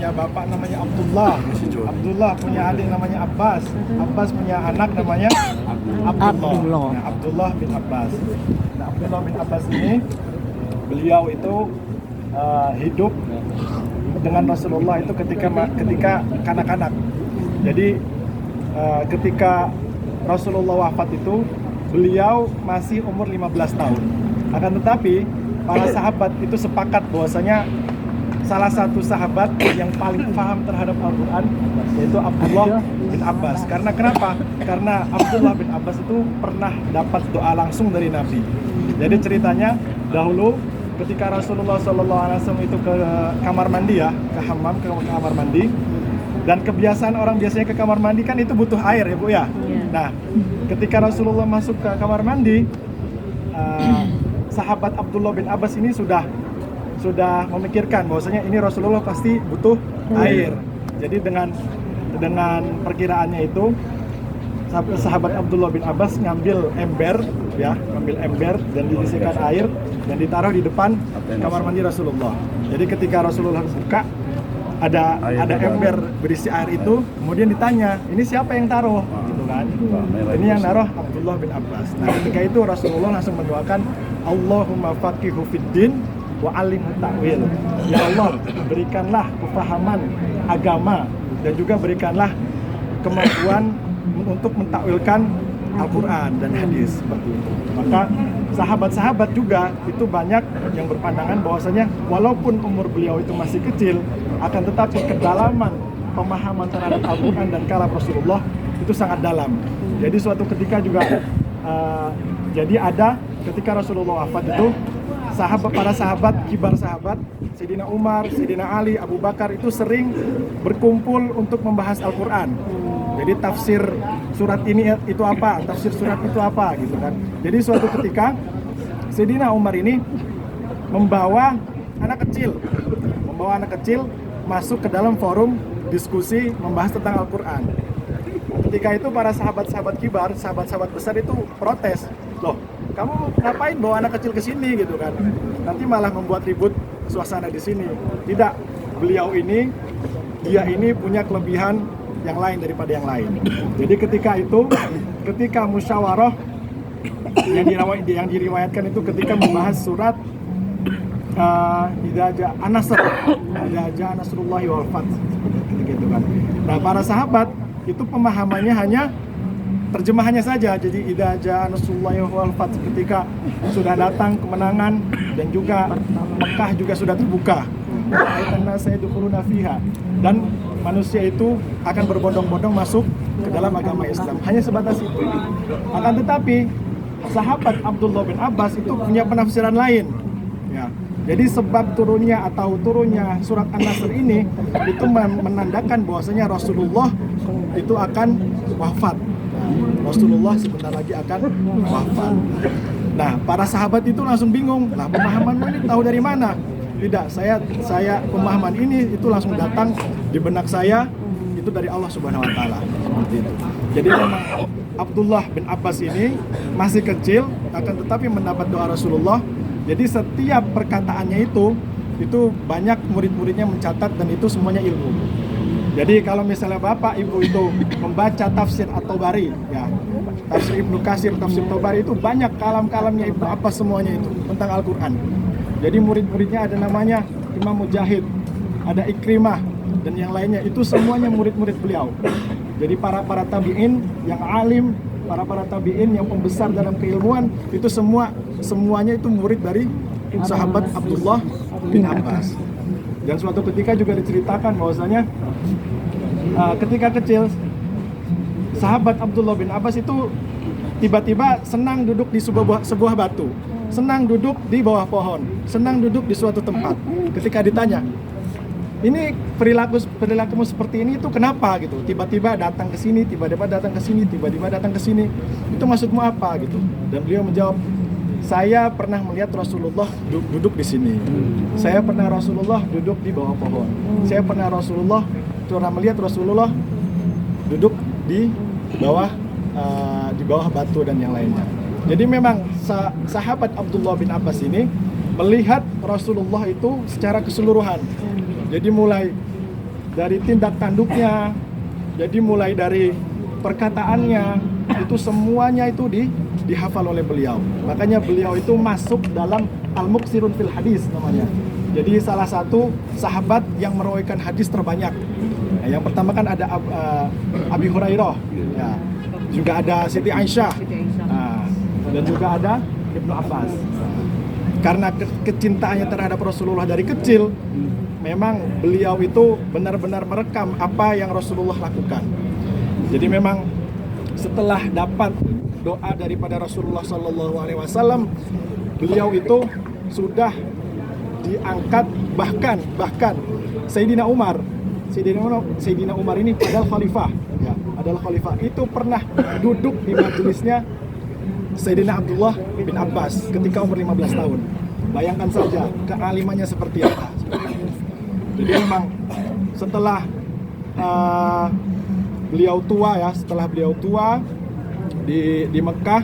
punya bapak namanya Abdullah. Abdullah punya adik namanya Abbas. Abbas punya anak namanya Abdullah. Nah, Abdullah bin Abbas. Nah, Abdullah bin Abbas ini beliau itu hidup dengan Rasulullah itu ketika kanak-kanak. Jadi ketika Rasulullah wafat itu beliau masih umur 15 tahun. Akan tetapi para sahabat itu sepakat bahwasanya salah satu sahabat yang paling paham terhadap Al-Quran yaitu Abdullah bin Abbas. Karena kenapa? Karena Abdullah bin Abbas itu pernah dapat doa langsung dari Nabi. Jadi ceritanya dahulu ketika Rasulullah SAW itu ke kamar mandi ya, ke hammam, ke kamar mandi. Dan kebiasaan orang biasanya ke kamar mandi kan itu butuh air ya Bu ya. Nah, ketika Rasulullah masuk ke kamar mandi, sahabat Abdullah bin Abbas ini sudah memikirkan bahwasanya ini Rasulullah pasti butuh air. Jadi dengan perkiraannya itu sahabat Abdullah bin Abbas ngambil ember dan diisikan air dan ditaruh di depan kamar mandi Rasulullah. Jadi ketika Rasulullah buka ada ember berisi air itu, kemudian ditanya, ini siapa yang taruh? Gitu kan? Ini yang naruh Abdullah bin Abbas. Nah, ketika itu Rasulullah langsung mendoakan, Allahumma faqihu fiddin wa alimhu ta'wil. Ya Allah, berikanlah kefahaman agama dan juga berikanlah kemampuan untuk mentakwilkan Al-Quran dan hadis seperti itu. Maka sahabat-sahabat juga itu banyak yang berpandangan bahwasanya walaupun umur beliau itu masih kecil, akan tetapi kedalaman pemahaman terhadap Al-Quran dan kalam Rasulullah itu sangat dalam. Jadi suatu ketika juga jadi ada ketika Rasulullah wafat itu para sahabat, kibar sahabat Sayyidina Umar, Sayyidina Ali, Abu Bakar itu sering berkumpul untuk membahas Al-Quran. Jadi tafsir surat ini itu apa, tafsir surat itu apa gitu kan. Jadi suatu ketika Sayyidina Umar ini membawa anak kecil masuk ke dalam forum diskusi membahas tentang Al-Quran. Ketika itu para sahabat-sahabat kibar, sahabat-sahabat besar itu protes. Loh, kamu ngapain bawa anak kecil ke sini gitu kan? Nanti malah membuat ribut suasana di sini. Tidak, dia ini punya kelebihan yang lain daripada yang lain. Jadi ketika musyawarah yang diriwayatkan itu ketika membahas surat idza jaa nasrullahi wal fath gitu kan. Nah, para sahabat itu pemahamannya hanya terjemahannya saja. Jadi idza jaa nasrullahi wal fath, ketika sudah datang kemenangan dan juga Mekah juga sudah terbuka. Karena saya dukhuluna fiha, dan manusia itu akan berbondong-bondong masuk ke dalam agama Islam. Hanya sebatas itu. Akan tetapi sahabat Abdullah bin Abbas itu punya penafsiran lain. Ya. Jadi sebab turunnya surat An-Nasr ini itu menandakan bahwasanya Rasulullah itu akan wafat. Rasulullah sebentar lagi akan wafat. Nah, para sahabat itu langsung bingung. Lah, pemahamanmu ini tahu dari mana? Tidak, saya pemahaman ini itu langsung datang di benak saya itu dari Allah Subhanahu wa taala. Seperti itu. Jadi memang Abdullah bin Abbas ini masih kecil akan tetapi mendapat doa Rasulullah. Jadi setiap perkataannya itu banyak murid-muridnya mencatat dan itu semuanya ilmu. Jadi kalau misalnya Bapak Ibu itu membaca tafsir At-Tabari ya, tafsir Ibnu Katsir, tafsir Tabari itu banyak kalam-kalamnya Ibnu Abbas semuanya itu tentang Al-Qur'an. Jadi murid-muridnya ada namanya Imam Mujahid, ada Ikrimah dan yang lainnya, itu semuanya murid-murid beliau. Jadi para tabi'in yang alim, para tabi'in yang pembesar dalam keilmuan itu semuanya itu murid dari sahabat Abdullah bin Abbas. Dan suatu ketika juga diceritakan bahwasanya ketika kecil sahabat Abdullah bin Abbas itu tiba-tiba senang duduk di sebuah batu, senang duduk di bawah pohon, senang duduk di suatu tempat. Ketika ditanya, ini perilakumu seperti ini itu kenapa gitu? Tiba-tiba datang ke sini, tiba-tiba datang ke sini, tiba-tiba datang ke sini. Itu maksudmu apa gitu? Dan beliau menjawab, saya pernah melihat Rasulullah duduk di sini. Saya pernah Rasulullah duduk di bawah pohon. Saya pernah melihat Rasulullah duduk di bawah batu dan yang lainnya. Jadi memang sahabat Abdullah bin Abbas ini melihat Rasulullah itu secara keseluruhan. Jadi mulai dari tindak tanduknya. Jadi mulai dari perkataannya itu semuanya itu dihafal oleh beliau. Makanya beliau itu masuk dalam al-muqsirun fil hadis namanya. Jadi salah satu sahabat yang meriwayatkan hadis terbanyak. Nah, yang pertama kan ada Abi Hurairah, ya. Juga ada Siti Aisyah, nah, dan juga ada Ibnu Abbas. Karena kecintaannya terhadap Rasulullah dari kecil, memang beliau itu benar-benar merekam apa yang Rasulullah lakukan. Jadi memang setelah dapat doa daripada Rasulullah SAW, beliau itu sudah diangkat, bahkan Sayyidina Umar ini adalah khalifah, ya, adalah khalifah itu pernah duduk di majelisnya Sayyidina Abdullah bin Abbas ketika umur 15 tahun. Bayangkan saja kealimannya seperti apa. Jadi memang setelah beliau tua di Mekah,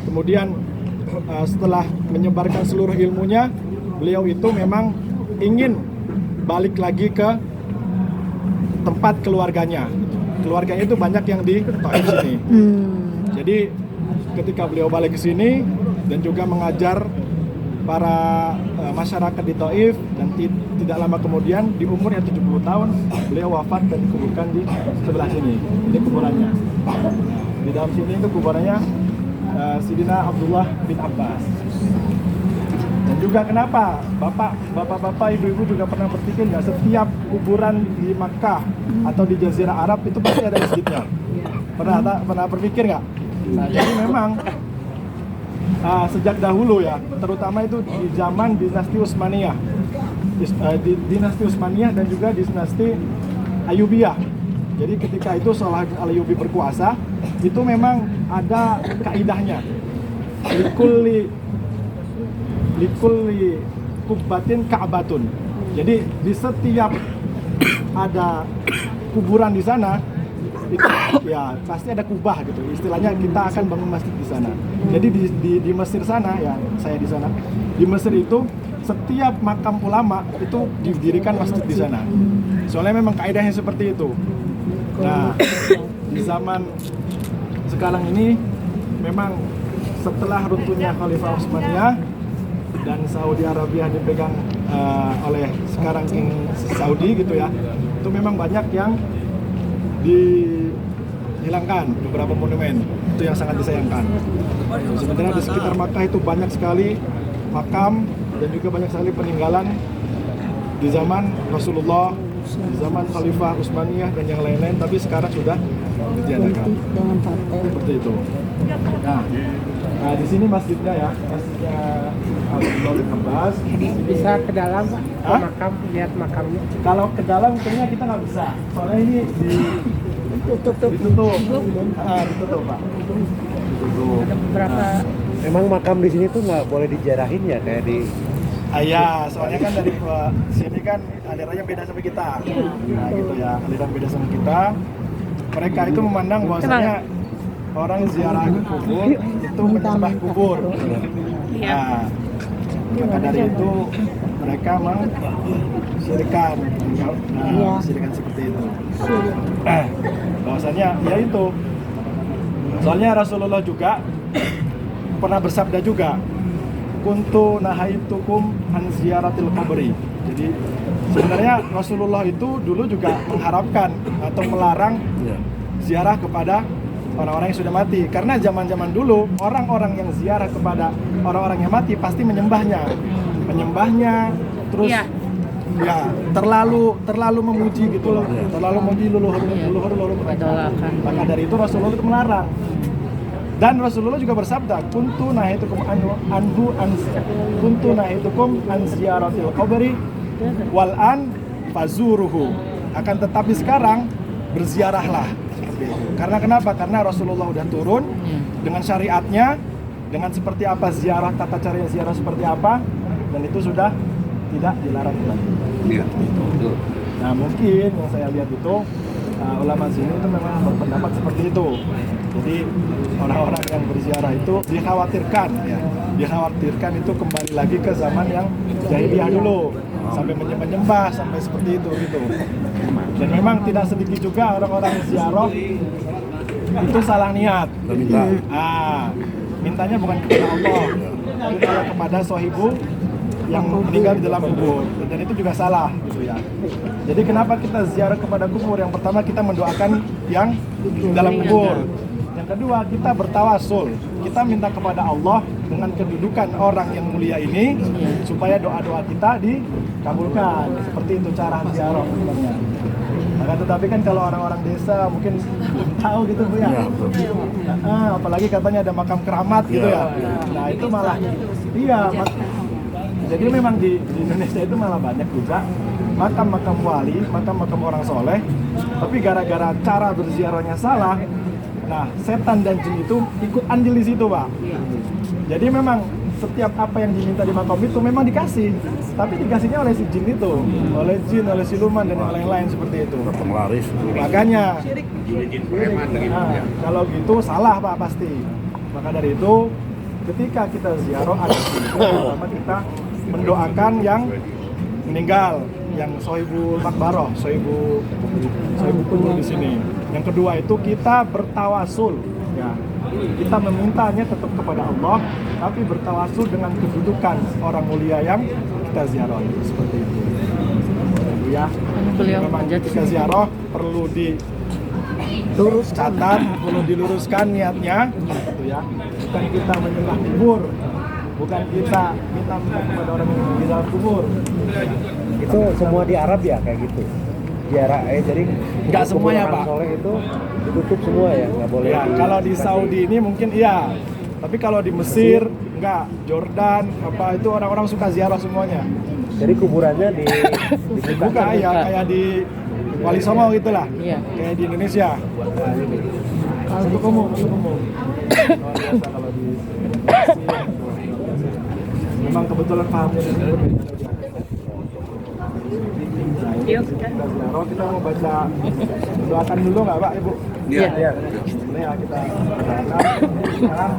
kemudian setelah menyebarkan seluruh ilmunya, beliau itu memang ingin balik lagi ke tempat keluarganya. Keluarganya itu banyak yang di Taif sini. Jadi ketika beliau balik ke sini dan juga mengajar para masyarakat di Taif, dan tidak lama kemudian di umurnya 70 tahun beliau wafat dan dikuburkan di sebelah sini. Ini kuburannya. Di dalam sini itu kuburannya Sayyidina Abdullah bin Abbas. Dan juga kenapa bapak-bapak, ibu-ibu juga pernah berpikir nggak setiap kuburan di Makkah atau di Jazirah Arab itu pasti ada masjidnya? Pernah berpikir nggak? Nah, jadi memang sejak dahulu ya, terutama itu di zaman dinasti Utsmaniyah, dinasti Utsmaniyah dan juga dinasti Ayyubiyah. Jadi ketika itu Salahuddin Al-Ayyubi berkuasa, itu memang ada kaidahnya. Likulli kubbatin ka'batun. Jadi di setiap ada kuburan di sana, itu ya pasti ada kubah gitu. Istilahnya kita akan bangun masjid di sana. Jadi di Mesir sana, ya saya di sana. Di Mesir itu setiap makam ulama itu didirikan masjid di sana. Soalnya memang kaidahnya seperti itu. Nah, di zaman sekarang ini memang setelah runtuhnya Khalifah Utsmaniyah dan Saudi Arabia dipegang oleh sekarang King Saudi gitu ya, itu memang banyak yang dihilangkan beberapa monumen. Itu yang sangat disayangkan. Sebenarnya di sekitar Makkah itu banyak sekali makam dan juga banyak sekali peninggalan di zaman Rasulullah, di zaman Khalifah Utsmaniyah dan yang lain-lain, tapi sekarang sudah ditiadakan. Seperti itu. Nah, di sini masjidnya ya, masjidnya Abdullah bin Abbas. Bisa ke dalam, Pak? Ke makam, lihat makamnya. Kalau ke dalam kayaknya kita nggak bisa, soalnya ini ditutup, Pak. Ditutup. Ada beberapa. Memang makam di sini tuh nggak boleh dijarahin ya, kayak di. Ya, soalnya kan dari sini kan alirannya beda sama kita. Nah gitu ya, aliran beda sama kita. Mereka itu memandang bahwasanya orang ziarah ke kubur itu menyembah kubur. Nah, maka dari itu mereka mensyirikan, syirikan seperti itu. Bahwasanya ya itu. Soalnya Rasulullah juga pernah bersabda juga, kuntu nahaitukum an ziyaratil qabri. Jadi sebenarnya Rasulullah itu dulu juga mengharapkan atau melarang ziarah kepada orang-orang yang sudah mati, karena zaman-zaman dulu orang-orang yang ziarah kepada orang-orang yang mati pasti menyembahnya, terus ya terlalu memuji gitu loh, terlalu memuji leluhur. Maka dari itu Rasulullah itu melarang. Dan Rasulullah juga bersabda, kuntu nahitukum an ziyaratil qabri wal an fazuruhu. Akan tetapi sekarang berziarahlah. Karena kenapa? Karena Rasulullah udah turun dengan syariatnya, dengan seperti apa ziarah, tata cara ziarah seperti apa, dan itu sudah tidak dilarang lagi. Nah, mungkin yang saya lihat itu ulama sini itu memang berpendapat seperti itu. Jadi orang-orang yang berziarah itu dikhawatirkan itu kembali lagi ke zaman yang jahiliyah dulu, sampai menyembah sampai seperti itu gitu. Dan memang tidak sedikit juga orang-orang ziarah itu salah niat. Mintanya bukan kepada Allah, tapi malah kepada sohibu yang meninggal di dalam kubur, dan itu juga salah gitu ya. Jadi kenapa kita ziarah kepada kubur? Yang pertama kita mendoakan yang di dalam kubur. Yang kedua kita bertawasul, kita minta kepada Allah dengan kedudukan orang yang mulia ini supaya doa-doa kita dikabulkan. Seperti itu cara ziarah sebenarnya. Nah, tetapi kan kalau orang-orang desa mungkin belum tahu gitu Bu ya. Apalagi katanya ada makam keramat gitu ya. Nah itu malah jadi memang di Indonesia itu malah banyak juga makam-makam wali, makam-makam orang soleh. Tapi gara-gara cara berziarahnya salah, nah setan dan jin itu ikut andil di situ Pak. Jadi memang setiap apa yang diminta di makam itu memang dikasih, tapi dikasihnya oleh si jin itu, oleh jin, oleh siluman dan yang lain-lain seperti itu. Penglaris. Makanya, kalau gitu salah Pak pasti. Maka dari itu, ketika kita ziarah ada pertama kita mendoakan yang meninggal, yang sohibul makbaroh, sohibu kubur di sini. Yang kedua itu kita bertawasul, ya. Kita memintanya tetap kepada Allah, tapi bertawasul dengan kedudukan orang mulia yang kita ziarah, seperti itu. Ya, memang ketika ziarah perlu catat, perlu diluruskan niatnya, gitu ya. Bukan kita menyembah kubur, bukan kita minta kepada orang yang di dalam kubur. Itu semua di Arab ya kayak gitu. Jadi nggak semuanya Pak. Soleh itu ditutup semua ya, nggak boleh. Ya, kalau di Saudi ini mungkin iya, tapi kalau di Mesir enggak, Jordan apa itu orang-orang suka ziarah semuanya. Jadi kuburannya dibuka ya, kayak di Wali Songo gitulah, kayak di Indonesia. Untuk umum. Luar biasa kalau di Mesir. Memang kebetulan pahamnya berbeda. Kita mau baca, doakan dulu nggak Pak Ibu? Iya. Ya kita doakan.